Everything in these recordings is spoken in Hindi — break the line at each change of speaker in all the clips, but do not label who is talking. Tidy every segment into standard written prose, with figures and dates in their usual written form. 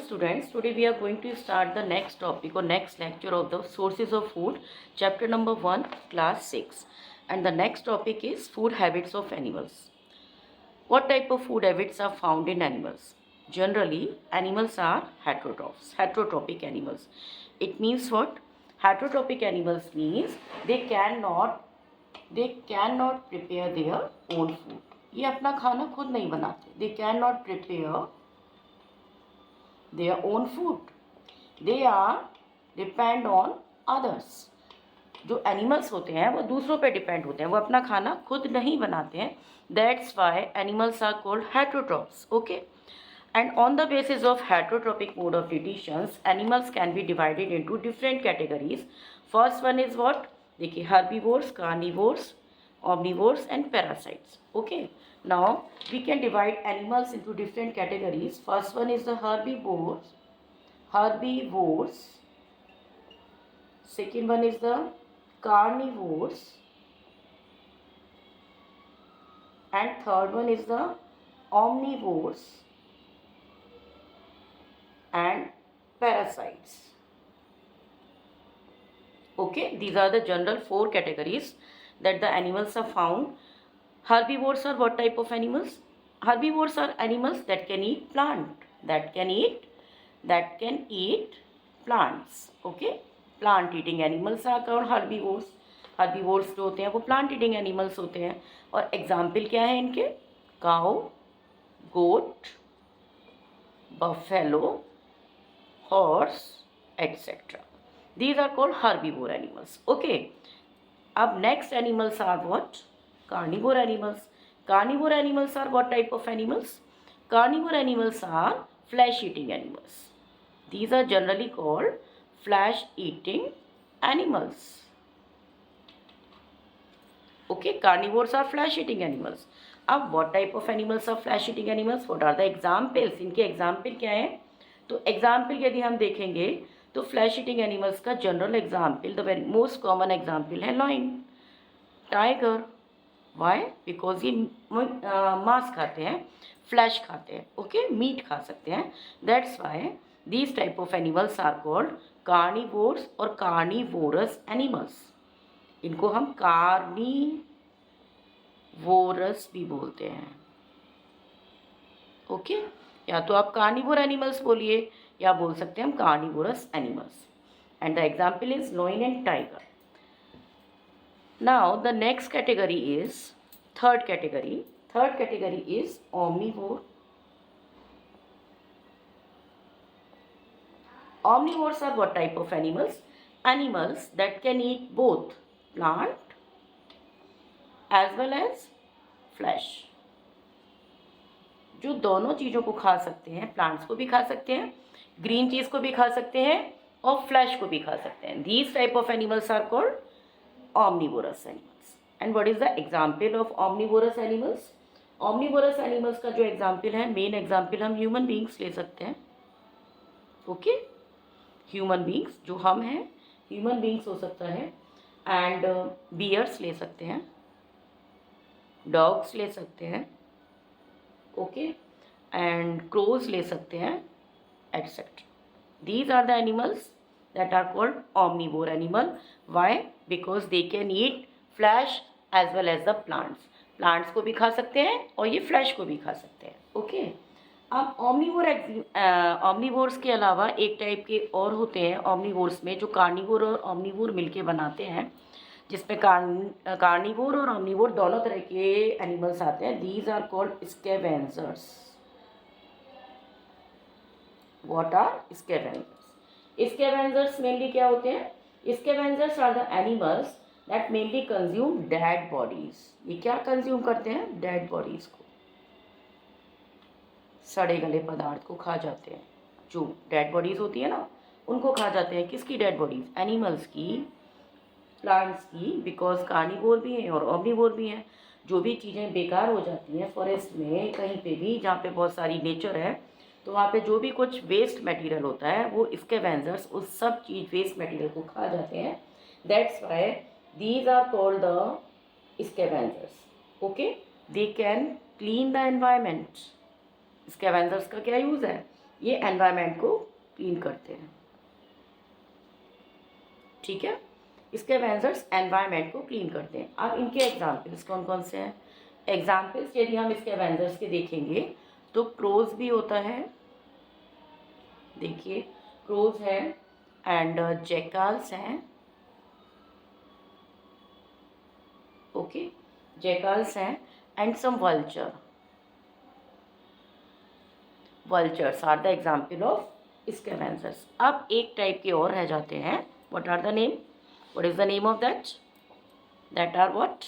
students, today we are going to start the next topic or next lecture of the sources of food, chapter number 1, class 6. And the next topic is food habits of animals. What type of food habits are found in animals? Generally, animals are heterotrophic animals. It means what? Heterotrophic animals means they cannot prepare their own food. ये अपना खाना खुद नहीं बनाते. They cannot prepare their own food. They are depend on others. जो एनिमल्स होते हैं वो दूसरों पे डिपेंड होते हैं, वो अपना खाना खुद नहीं बनाते हैं. That's why animals are called heterotrophs. Okay. And on the basis of heterotrophic mode of nutritions, animals can be divided into different categories. First one is what? देखिए, herbivores, carnivores, omnivores and parasites. Okay. Now we can divide animals into different categories. First one is the herbivores. Second one is the carnivores. And third one is the omnivores and parasites. Okay, these are the general 4 categories that the animals are found. Herbivores are what type of animals? Herbivores are animals that can eat plants. Okay, plant eating animals are called herbivores. Herbivores जो होते हैं वो plant eating animals होते हैं. और एग्जाम्पल क्या है इनके? Cow, goat, buffalo, horse, etc. These are called herbivore animals. Okay. अब next animals are what? Carnivore animals. Carnivore animals are what type of animals? Carnivore animals are flesh-eating animals. These are generally called flesh-eating animals. Okay, carnivores are flesh-eating animals. अब what type of animals are flesh-eating animals? What are the examples? इनके एग्जाम्पल क्या है? तो एग्जाम्पल यदि हम देखेंगे तो फ्लैश ईटिंग एनिमल्स का general example, the very most common example है लॉइन, टाइगर. वाई? बिकॉज ये मांस खाते हैं, फ्लैश खाते हैं. ओके, मीट खा सकते हैं. That's why these type of animals are called carnivores और कार्निवोरस एनिमल्स. इनको हम कार्निवोरस भी बोलते हैं. ओके, या तो आप कार्निवोर एनिमल्स बोलिए या बोल सकते हैं हम carnivorous animals. And the example is lion and tiger. Now the next category is third category is omnivore. Omnivores are what type of animals? Animals that can eat both plant as well as flesh. जो दोनों चीज़ों को खा सकते हैं, प्लांट्स को भी खा सकते हैं, ग्रीन चीज़ को भी खा सकते हैं और फ्लैश को भी खा सकते हैं. These type of animals are called omnivorous animals. And what is the example of omnivorous animals? omnivorous animals का जो एग्जाम्पल है, मेन एग्जाम्पल हम ह्यूमन बींग्स ले सकते हैं. ओके, ह्यूमन बींग्स जो हम हैं, ह्यूमन बींग्स हो सकता है. एंड बियर्स ले सकते हैं, डॉग्स ले सकते हैं. ओके, एंड क्रोज ले सकते हैं, etcetera. These are the animals that are called omnivore animal. Why? Because they can eat flesh as well as the plants. Plants को भी खा सकते हैं और ये फ्लैश को भी खा सकते हैं. ओके. अब ऑमनीवोर्स के अलावा एक टाइप के और होते हैं ऑमनीवोर्स में, जो कार्निवोर और ऑमनीवोर मिलके बनाते हैं, जिसमें कार्निवोर और ऑमनीवोर दोनों तरह के एनिमल्स आते हैं. These are called scavengers. What are scavengers? Scavengers mainly क्या होते हैं? Scavengers are the animals that mainly consume dead bodies. ये क्या कंज्यूम करते हैं? डेड बॉडीज को, सड़े गले पदार्थ को खा जाते हैं. जो डेड बॉडीज होती है ना, उनको खा जाते हैं. किसकी डेड बॉडीज? एनिमल्स की, प्लांट्स की. बिकॉज कार्निवोर भी हैं और ऑमनीवोर भी हैं. जो भी चीज़ें बेकार हो जाती हैं फॉरेस्ट में, कहीं पे भी जहाँ पे बहुत सारी नेचर है, तो वहाँ पे जो भी कुछ वेस्ट मटेरियल होता है वो स्कैवेंजर्स उस सब चीज़ वेस्ट मटेरियल को खा जाते हैं. That's why these are called the scavengers. Okay, they can clean the environment. Scavengers का क्या यूज़ है? ये एनवायरनमेंट को क्लीन करते हैं, ठीक है। स्कैवेंजर्स एनवायरनमेंट को क्लीन करते हैं। अब इनके एग्जाम्पल्स कौन कौन से हैं? एग्जाम्पल्स यदि हम स्कैवेंजर्स के देखेंगे तो क्रोज भी होता है, देखिए क्रोज है, एंड जैकाल्स हैं, ओके, जैकाल्स हैं, and some vulture. Vultures are the example of scavengers. अब एक टाइप के और रह जाते हैं। What are the name? What is the name of that? That are what?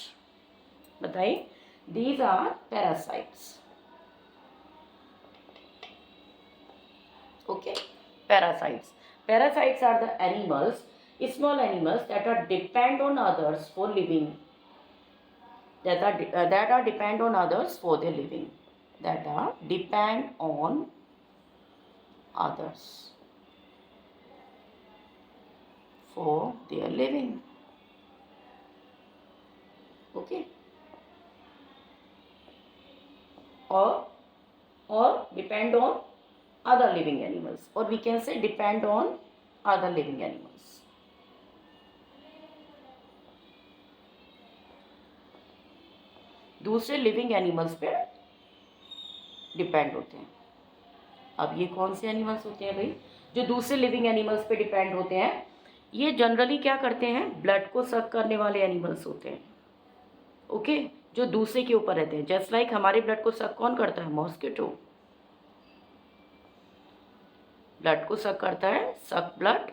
बताइए। These are parasites, okay, parasites. Parasites are the animals, small animals that are depend on others for living, that are depend on others for their living, that are depend on others for their living, okay, or depend on other living animals, or we can say depend on other living animals. दूसरे लिविंग एनिमल्स पे डिपेंड होते हैं। अब ये कौन से एनिमल्स होते हैं भाई जो दूसरे लिविंग एनिमल्स पे डिपेंड होते हैं? ये जनरली क्या करते हैं? ब्लड को सक करने वाले एनिमल्स होते हैं, ओके, जो दूसरे के ऊपर रहते हैं। जस्ट लाइक हमारे ब्लड को सक कौन करता है? मॉस्किटो ब्लड को सक करता है, सक blood,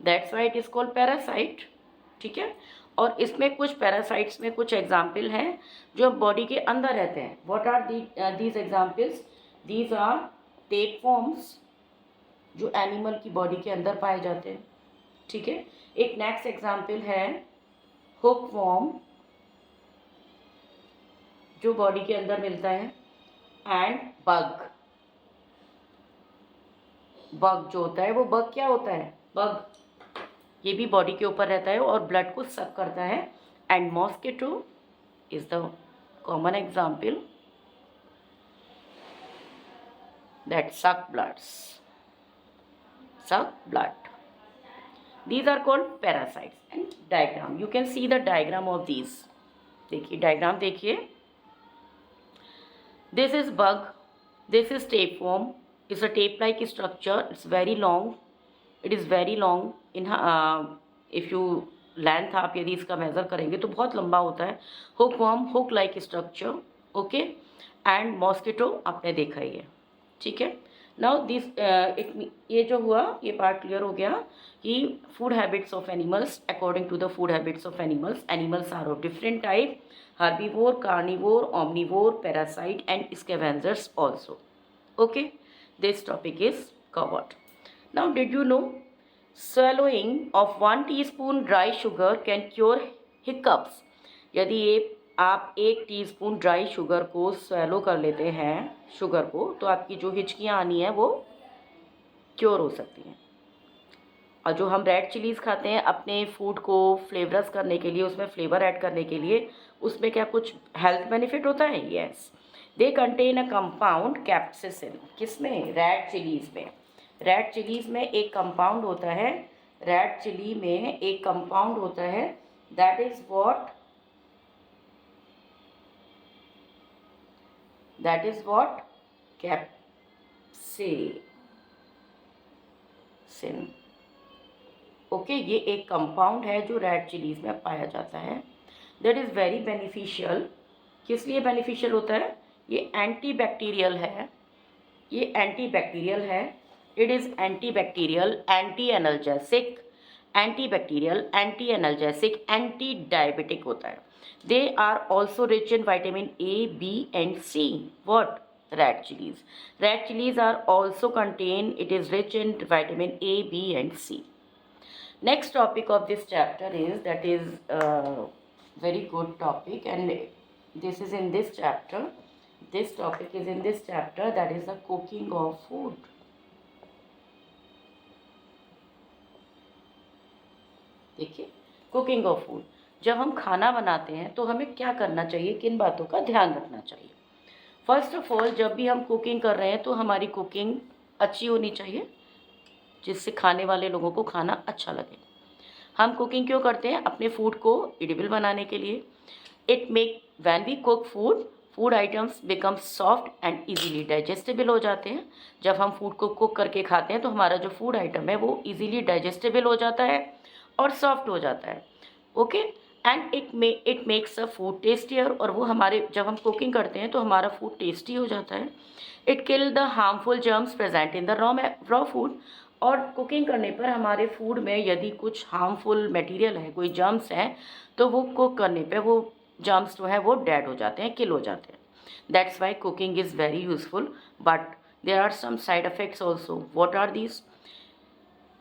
that's why it is called parasite, ठीक है। और इसमें कुछ पैरासाइट्स में कुछ एग्जाम्पल हैं जो बॉडी के अंदर रहते हैं। What are these examples? These are tapeworms, जो एनिमल की बॉडी के अंदर पाए जाते हैं, ठीक है। एक नेक्स्ट एग्जाम्पल है हुकवॉर्म, जो बॉडी के अंदर मिलता है, एंड बग। बग जो होता है वो बग क्या होता है? बग, ये भी बॉडी के ऊपर रहता है और ब्लड को सक करता है। And mosquito is the common example that सक blood. These are called parasites. And diagram, you can see the diagram of these. देखिए डायग्राम देखिए। This is bug, this is tapeworm. It's a tape-like structure. It's very long. It is very long in if you length आप यदि इसका मेज़र करेंगे तो बहुत लंबा होता है। Hookworm, hook like structure, okay. And mosquito आपने देखा ही है, ठीक है। नाउ दिस ये जो हुआ ये पार्ट क्लियर हो गया कि food habits of animals. According to the food habits of animals, animals are of different type, herbivore, carnivore, omnivore, parasite and scavengers also. Okay, this topic is covered. Now did you know swallowing of 1 teaspoon dry sugar can cure hiccups? यदि आप 1 टीस्पून ड्राई शुगर को swallow कर लेते हैं, शुगर को, तो आपकी जो हिचकियाँ आनी है वो क्योर हो सकती हैं। और जो हम रेड चिलीज़ खाते हैं अपने फूड को फ्लेवरस करने के लिए, उसमें फ्लेवर ऐड करने के लिए, उसमें क्या कुछ हेल्थ बेनिफिट होता है? Yes, they contain a compound capsaicin. किसमें? रेड चिलीज़ में। रेड चिलीज़ में एक कंपाउंड होता है, रेड चिली में एक कंपाउंड होता है, that is what capsaicin, okay. ये एक कंपाउंड है जो रेड चिलीज़ में पाया जाता है, दैट इज़ वेरी बेनिफिशियल। किस लिए बेनिफिशियल होता है? ये एंटीबैक्टीरियल है, ये एंटीबैक्टीरियल है। It is antibacterial, anti analgesic, antibacterial, anti analgesic, anti diabetic होता है। They are also rich in vitamin A, B and C. What? Red chillies. Red chillies are also contain, it is rich in vitamin A, B and C. Next topic of this chapter is, that is very good topic, and this is in this chapter. This topic is in this chapter, that is the cooking of food. देखिए, कुकिंग ऑफ फूड। जब हम खाना बनाते हैं तो हमें क्या करना चाहिए, किन बातों का ध्यान रखना चाहिए? फर्स्ट ऑफ ऑल, जब भी हम कुकिंग कर रहे हैं तो हमारी कुकिंग अच्छी होनी चाहिए जिससे खाने वाले लोगों को खाना अच्छा लगे। हम कुकिंग क्यों करते हैं? अपने फूड को एडिबल बनाने के लिए। It make when we cook food items become soft and easily digestible हो जाते हैं। जब हम फूड को कुक करके खाते हैं तो हमारा जो फूड आइटम है वो इजीली डाइजेस्टेबल हो जाता है और सॉफ्ट हो जाता है। Okay, and it makes a food tastier, और वो हमारे जब हम कुकिंग करते हैं तो हमारा फूड टेस्टी हो जाता है। It kill the harmful germs present in the raw food, और कुकिंग करने पर हमारे फूड में यदि कुछ हार्मफुल मटेरियल है, कोई जर्म्स हैं, तो वो कुक करने पे वो जर्म्स जो है वो डेड हो जाते हैं, किल हो जाते हैं। That's why cooking is very useful, but there are some side effects also. What are these?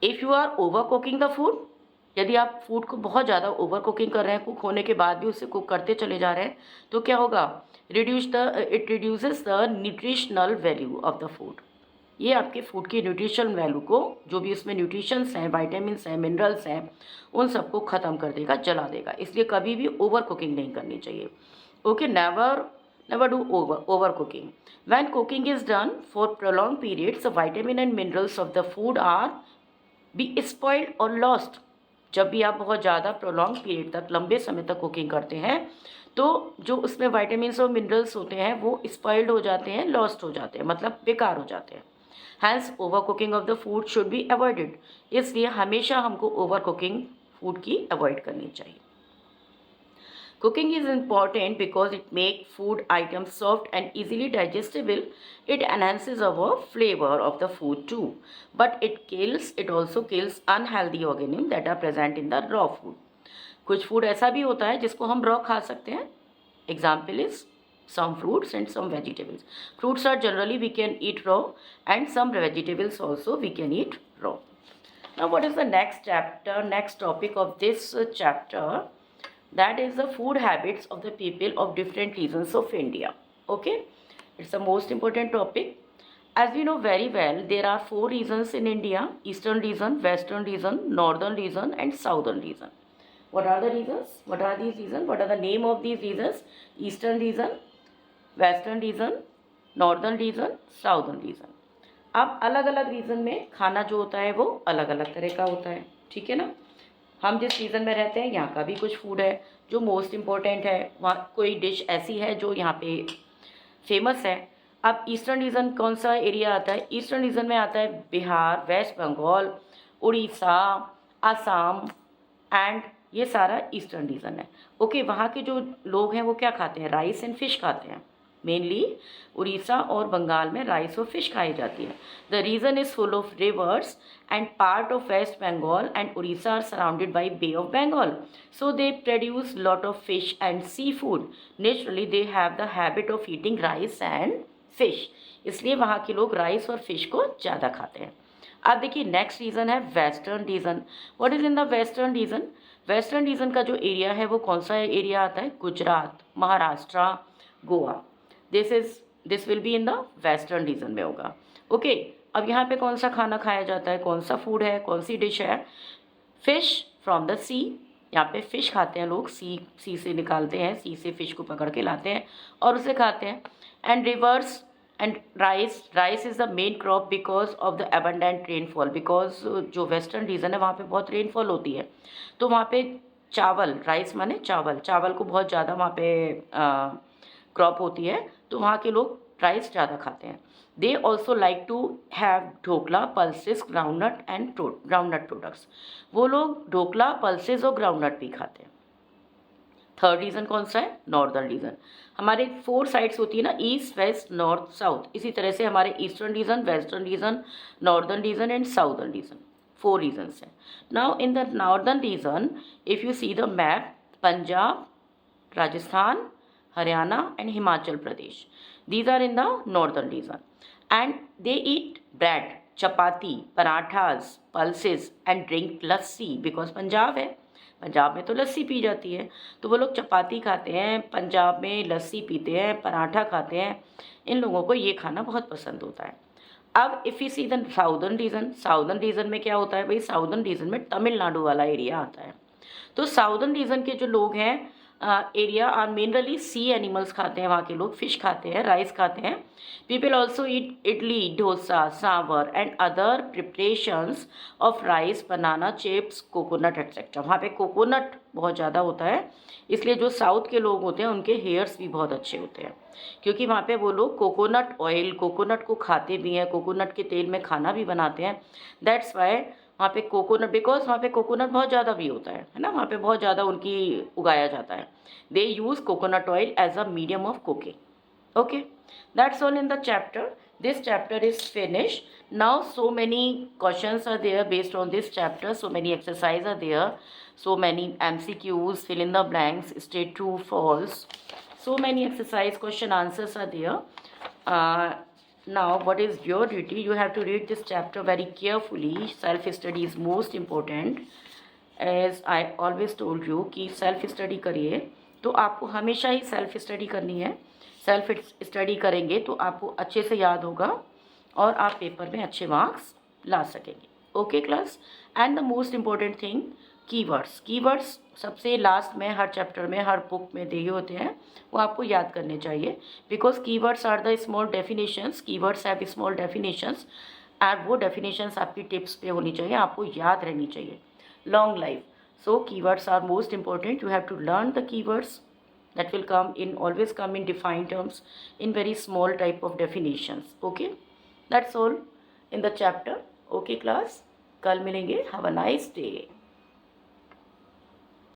If you are over cooking the food, यदि आप फूड को बहुत ज़्यादा ओवर कुकिंग कर रहे हैं, कुक होने के बाद भी उसे कुक करते चले जा रहे हैं, तो क्या होगा? It reduces the nutritional value of the food. ये आपके फूड की न्यूट्रिशन वैल्यू को, जो भी उसमें न्यूट्रिशंस हैं, वाइटामिन्स हैं, मिनरल्स हैं, उन सबको ख़त्म कर देगा, जला देगा। इसलिए कभी भी ओवर कुकिंग नहीं करनी चाहिए। Okay, never do over cooking. When cooking is done for prolong periods, the vitamin and minerals of the food R B spoiled और लॉस्ट। जब भी आप बहुत ज़्यादा प्रोलॉन्ग पीरियड तक, लंबे समय तक कुकिंग करते हैं, तो जो उसमें वाइटामिन्स और मिनरल्स होते हैं वो स्पॉइल्ड हो जाते हैं, लॉस्ट हो जाते हैं, मतलब बेकार हो जाते हैं। Hence over cooking of the food should be avoided. इसलिए हमेशा हमको ओवर कुकिंग फूड की अवॉइड करनी चाहिए। Cooking is important because it makes food items soft and easily digestible. It enhances our flavor of the food too. But it also kills unhealthy organisms that are present in the raw food. कुछ फूड ऐसा भी होता है जिसको हम रॉ खा सकते हैं. Example is some fruits and some vegetables. Fruits are generally we can eat raw, and some vegetables also we can eat raw. Now what is the next topic of this chapter? That is the food habits of the people of different regions of India. Okay, it's the most important topic. As we know very well, there are 4 regions in India: eastern region, western region, northern region and southern region. What are the regions? What are these regions? What are the name of these regions? Eastern region, western region, northern region, southern region. अब अलग अलग रीजन में खाना जो होता है वो अलग अलग तरह का होता है, ठीक है ना. हम जिस रीजन में रहते हैं यहाँ का भी कुछ फूड है जो मोस्ट इम्पोर्टेंट है, वहाँ कोई डिश ऐसी है जो यहाँ पे फेमस है. अब ईस्टर्न रीजन कौन सा एरिया आता है? ईस्टर्न रीजन में आता है बिहार, वेस्ट बंगाल, उड़ीसा, आसाम एंड ये सारा ईस्टर्न रीजन है. ओके, वहाँ के जो लोग हैं वो क्या खाते हैं? राइस एंड फिश खाते हैं. मेनली उड़ीसा और बंगाल में राइस और फिश खाई जाती है. The region is full of rivers and part of west Bengal and Orissa are surrounded by bay of Bengal, so they produce lot of fish and sea food. Naturally they have the habit of eating rice and fish, इसलिए वहाँ के लोग राइस और फिश को ज़्यादा खाते हैं. अब देखिए नेक्स्ट रीजन है western region. What is in the western region? Western reason का जो एरिया है वो कौन सा एरिया आता है? Gujarat, Maharashtra, Goa. This will be in the western region में होगा. ओके, अब यहाँ पे कौन सा खाना खाया जाता है? कौन सा फूड है? कौन सी डिश है? फिश फ्रॉम द सी. यहाँ पे फिश खाते हैं लोग, सी से निकालते हैं, सी से फिश को पकड़ के लाते हैं और उसे खाते हैं. And reverse and rice is the main crop because of the abundant rainfall. Because जो वेस्टर्न रीजन है वहाँ पे बहुत रेनफॉल होती है, तो वहाँ पे चावल, राइस माने चावल को बहुत ज़्यादा वहाँ पे क्रॉप होती है, तो वहाँ के लोग राइस ज़्यादा खाते हैं. They also like to have dhokla, pulses, groundnut and groundnut products. वो लोग ढोकला, पल्सेस और ग्राउंडनट भी खाते हैं. थर्ड रीजन कौन सा है? Northern region. हमारे 4 साइड्स होती है ना, ईस्ट, वेस्ट, नॉर्थ, साउथ. इसी तरह से हमारे eastern region, western region, northern region and southern region, 4 regions हैं. Now in the northern region if you see the map, Punjab, Rajasthan, Haryana and Himachal Pradesh. These are in the northern region, and they eat bread, chapati, parathas, pulses and drink lassi because Punjab है, पंजाब में तो लस्सी पी जाती है, तो वो लोग चपाती खाते हैं, पंजाब में लस्सी पीते हैं, पराठा खाते हैं. इन लोगों को ये खाना बहुत पसंद होता है. अब if you see the southern region में क्या होता है भाई? साउदर्न रीजन में तमिलनाडु वाला एरिया आता है. तो साउदर्न रीजन के जो लोग हैं area are minerally C animals खाते हैं वहाँ के लोग, फिश खाते हैं, राइस खाते हैं. People also eat idli, dosa, sambar and other preparations of rice, banana chips, coconut etcetera. वहाँ पे कोकोनट बहुत ज़्यादा होता है, इसलिए जो साउथ के लोग होते हैं उनके हेयर्स भी बहुत अच्छे होते हैं, क्योंकि वहाँ पे वो लोग कोकोनट ऑयल, कोकोनट को खाते भी हैं, कोकोनट के तेल में खाना भी बनाते हैं. दैट्स वाई वहाँ पे कोकोनट, बिकॉज वहाँ पे कोकोनट बहुत ज़्यादा भी होता है ना, वहाँ पे बहुत ज़्यादा उनकी उगाया जाता है. They use coconut oil as a medium of cooking. Okay, that's all in the chapter. This chapter is finished. Now so many questions are there based on this chapter, so many exercises are there, so many MCQs, fill in the blanks, state true, false, so many exercise question answers are there. Now what is your duty? You have to read this chapter very carefully. Self study is most important. As I always told you कि सेल्फ स्टडी करिए, तो आपको हमेशा ही सेल्फ स्टडी करनी है. सेल्फ स्टडी करेंगे तो आपको अच्छे से याद होगा और आप पेपर में अच्छे मार्क्स ला सकेंगे. Okay class. And the most important thing, keywords. Keywords सबसे लास्ट में हर चैप्टर में, हर बुक में दिए होते हैं, वो आपको याद करने चाहिए, because keywords are the small definitions. Keywords have small definitions and वो डेफिनेशंस आपकी टिप्स पे होनी चाहिए, आपको याद रहनी चाहिए. Long life. So keywords are most important. You have to learn the keywords that will come in, always come in defined terms, in very small type of definitions. Okay, that's all in the chapter. Okay class, कल मिलेंगे. Have a nice day.